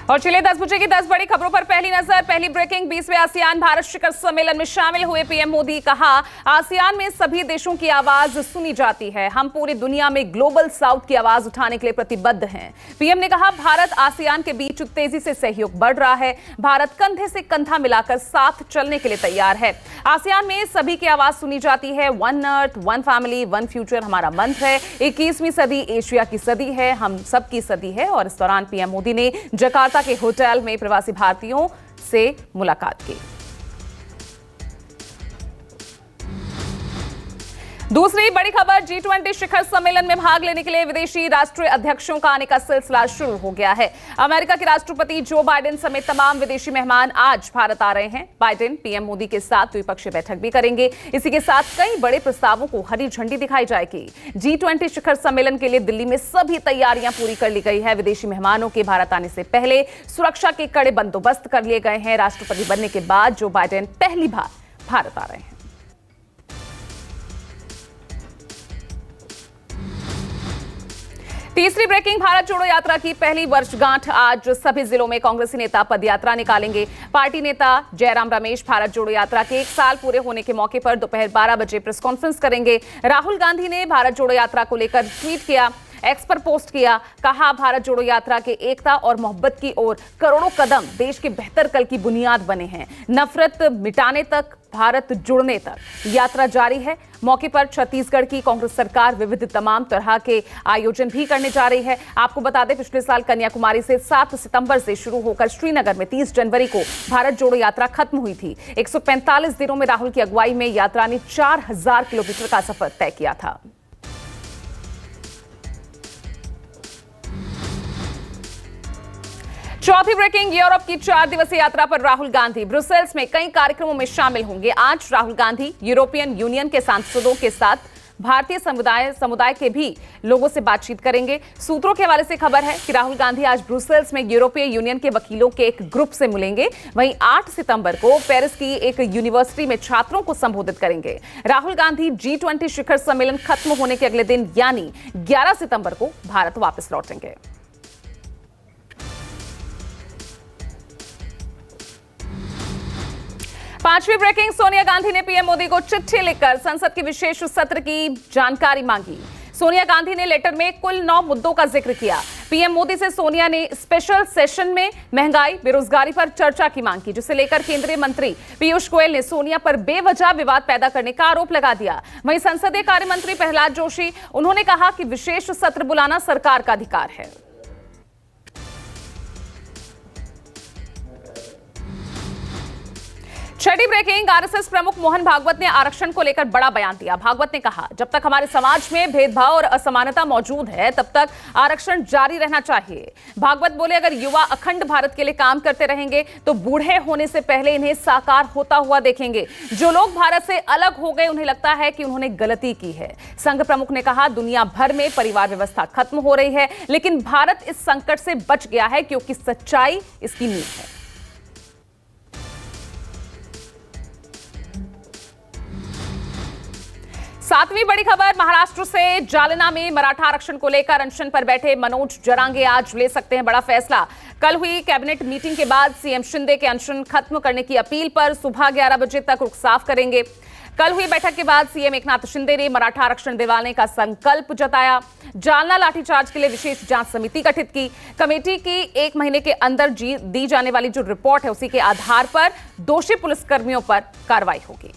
और चलिए 10 बजे की 10 बड़ी खबरों पर पहली नजर। पहली ब्रेकिंग, 20वें आसियान भारत शिखर सम्मेलन में शामिल हुए पीएम मोदी। कहा, आसियान में सभी देशों की आवाज सुनी जाती है, हम पूरी दुनिया में ग्लोबल साउथ की आवाज उठाने के लिए प्रतिबद्ध हैं। पीएम ने कहा, भारत आसियान के बीच तेजी से सहयोग बढ़ रहा है, भारत कंधे से कंधा मिलाकर साथ चलने के लिए तैयार है। आसियान में सभी की आवाज सुनी जाती है, one earth one family one future हमारा मंत्र है। 21वीं सदी एशिया की सदी है, हम सबकी सदी है। और इस दौरान पीएम मोदी ने जकार्ता के होटल में प्रवासी भारतीयों से मुलाकात की। दूसरी बड़ी खबर, G20 शिखर सम्मेलन में भाग लेने के लिए विदेशी राष्ट्रीय अध्यक्षों का आने का सिलसिला शुरू हो गया है। अमेरिका के राष्ट्रपति जो बाइडेन समेत तमाम विदेशी मेहमान आज भारत आ रहे हैं। बाइडेन पीएम मोदी के साथ द्विपक्षीय बैठक भी करेंगे। इसी के साथ कई बड़े प्रस्तावों को हरी झंडी दिखाई जाएगी। G20 शिखर सम्मेलन के लिए दिल्ली में सभी तैयारियां पूरी कर ली गई है। विदेशी मेहमानों के भारत आने से पहले सुरक्षा के कड़े बंदोबस्त कर लिए गए हैं। राष्ट्रपति बनने के बाद जो बाइडेन पहली बार भारत आ रहे हैं। तीसरी ब्रेकिंग, भारत जोड़ो यात्रा की पहली वर्षगांठ। आज सभी जिलों में कांग्रेसी नेता पदयात्रा निकालेंगे। पार्टी नेता जयराम रमेश भारत जोड़ो यात्रा के 1 साल पूरे होने के मौके पर दोपहर 12 बजे प्रेस कॉन्फ्रेंस करेंगे। राहुल गांधी ने भारत जोड़ो यात्रा को लेकर ट्वीट किया, एक्स पर पोस्ट किया। कहा, भारत जोड़ो यात्रा के एकता और मोहब्बत की ओर करोड़ों कदम देश के बेहतर कल की बुनियाद बने हैं। नफरत मिटाने तक, भारत जुड़ने तक यात्रा जारी है। मौके पर छत्तीसगढ़ की कांग्रेस सरकार विविध तमाम तरह के आयोजन भी करने जा रही है। आपको बता दें, पिछले साल कन्याकुमारी से 7 सितंबर से शुरू होकर श्रीनगर में 30 जनवरी को भारत जोड़ो यात्रा खत्म हुई थी। 145 दिनों में राहुल की अगुवाई में यात्रा ने 4000 किलोमीटर का सफर तय किया था। चौथी ब्रेकिंग, यूरोप की 4 दिवसीय यात्रा पर राहुल गांधी ब्रुसेल्स में कई कार्यक्रमों में शामिल होंगे। आज राहुल गांधी यूरोपियन यूनियन के सांसदों के साथ भारतीय समुदाय के भी लोगों से बातचीत करेंगे। सूत्रों के हवाले से खबर है कि राहुल गांधी आज ब्रुसेल्स में यूरोपीय यूनियन के वकीलों के एक ग्रुप से मिलेंगे। वहीं 8 सितंबर को पेरिस की एक यूनिवर्सिटी में छात्रों को संबोधित करेंगे। राहुल गांधी G20 शिखर सम्मेलन खत्म होने के अगले दिन यानी 11 सितंबर को भारत वापस लौटेंगे। पांचवी ब्रेकिंग, सोनिया गांधी ने पीएम मोदी को चिट्ठी लिखकर संसद के विशेष सत्र की जानकारी मांगी। सोनिया गांधी ने लेटर में कुल 9 मुद्दों का जिक्र किया। पीएम मोदी से सोनिया ने स्पेशल सेशन में महंगाई बेरोजगारी पर चर्चा की मांग की, जिसे लेकर केंद्रीय मंत्री पीयूष गोयल ने सोनिया पर बेवजह विवाद पैदा करने का आरोप लगा दिया। वहीं संसदीय कार्य मंत्री प्रहलाद जोशी, उन्होंने कहा कि विशेष सत्र बुलाना सरकार का अधिकार है। छठी ब्रेकिंग, आरएसएस प्रमुख मोहन भागवत ने आरक्षण को लेकर बड़ा बयान दिया। भागवत ने कहा, जब तक हमारे समाज में भेदभाव और असमानता मौजूद है तब तक आरक्षण जारी रहना चाहिए। भागवत बोले, अगर युवा अखंड भारत के लिए काम करते रहेंगे तो बूढ़े होने से पहले इन्हें साकार होता हुआ देखेंगे। जो लोग भारत से अलग हो गए उन्हें लगता है कि उन्होंने गलती की है। संघ प्रमुख ने कहा, दुनिया भर में परिवार व्यवस्था खत्म हो रही है, लेकिन भारत इस संकट से बच गया है क्योंकि सच्चाई इसकी नींव है। सातवीं बड़ी खबर, महाराष्ट्र से जालना में मराठा आरक्षण को लेकर अनशन पर बैठे मनोज जरांगे आज ले सकते हैं बड़ा फैसला। कल हुई कैबिनेट मीटिंग के बाद सीएम शिंदे के अनशन खत्म करने की अपील पर सुबह 11 बजे तक रुख साफ करेंगे। कल हुई बैठक के बाद सीएम एकनाथ शिंदे ने मराठा आरक्षण दिलाने का संकल्प जताया। जालना लाठीचार्ज के लिए विशेष जांच समिति गठित की। कमेटी की 1 महीने के अंदर दी जाने वाली जो रिपोर्ट है उसी के आधार पर दोषी पुलिसकर्मियों पर कार्रवाई होगी।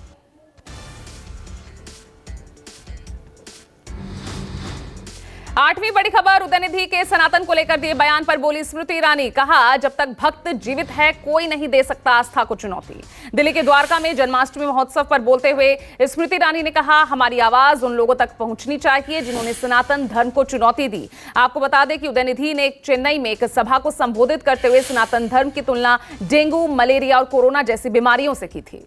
8वीं बड़ी खबर, उदयनिधि के सनातन को लेकर दिए बयान पर बोली स्मृति ईरानी। कहा, जब तक भक्त जीवित है कोई नहीं दे सकता आस्था को चुनौती। दिल्ली के द्वारका में जन्माष्टमी महोत्सव पर बोलते हुए स्मृति ईरानी ने कहा, हमारी आवाज उन लोगों तक पहुंचनी चाहिए जिन्होंने सनातन धर्म को चुनौती दी। आपको बता दें कि उदयनिधि ने चेन्नई में एक सभा को संबोधित करते हुए सनातन धर्म की तुलना डेंगू, मलेरिया और कोरोना जैसी बीमारियों से की थी।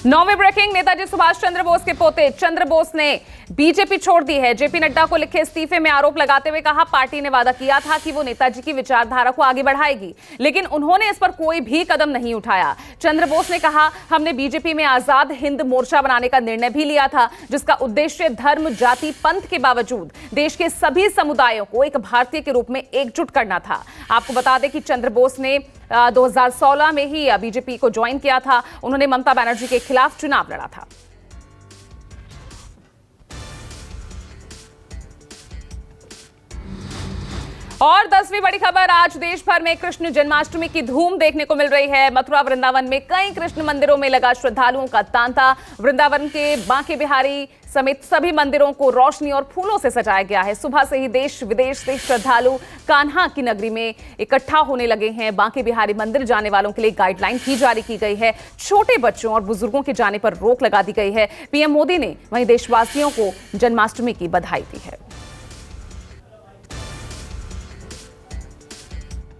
9वीं ब्रेकिंग, नेताजी सुभाष चंद्र बोस के पोते चंद्र बोस ने बीजेपी छोड़ दी है। जेपी नड्डा को लिखे इस्तीफे में आरोप लगाते हुए कहा, पार्टी ने वादा किया था कि वो नेताजी की विचारधारा को आगे बढ़ाएगी, लेकिन उन्होंने इस पर कोई भी कदम नहीं उठाया। चंद्र बोस ने कहा, हमने बीजेपी में आजाद हिंद मोर्चा बनाने का निर्णय भी लिया था, जिसका उद्देश्य धर्म, जाति, पंथ के बावजूद देश के सभी समुदायों को एक भारतीय के रूप में एकजुट करना था। आपको बता दें कि चंद्र बोस ने 2016 में ही बीजेपी को ज्वाइन किया था। उन्होंने ममता बनर्जी के खिलाफ चुनाव लड़ा था। और 10वीं बड़ी खबर, आज देश भर में कृष्ण जन्माष्टमी की धूम देखने को मिल रही है। मथुरा वृंदावन में कई कृष्ण मंदिरों में लगा श्रद्धालुओं का तांता। वृंदावन के बांके बिहारी समेत सभी मंदिरों को रोशनी और फूलों से सजाया गया है। सुबह से ही देश विदेश से श्रद्धालु कान्हा की नगरी में इकट्ठा होने लगे हैं। बांके बिहारी मंदिर जाने वालों के लिए गाइडलाइन भी जारी की गई है। छोटे बच्चों और बुजुर्गों के जाने पर रोक लगा दी गई है। पीएम मोदी ने वहीं देशवासियों को जन्माष्टमी की बधाई दी है।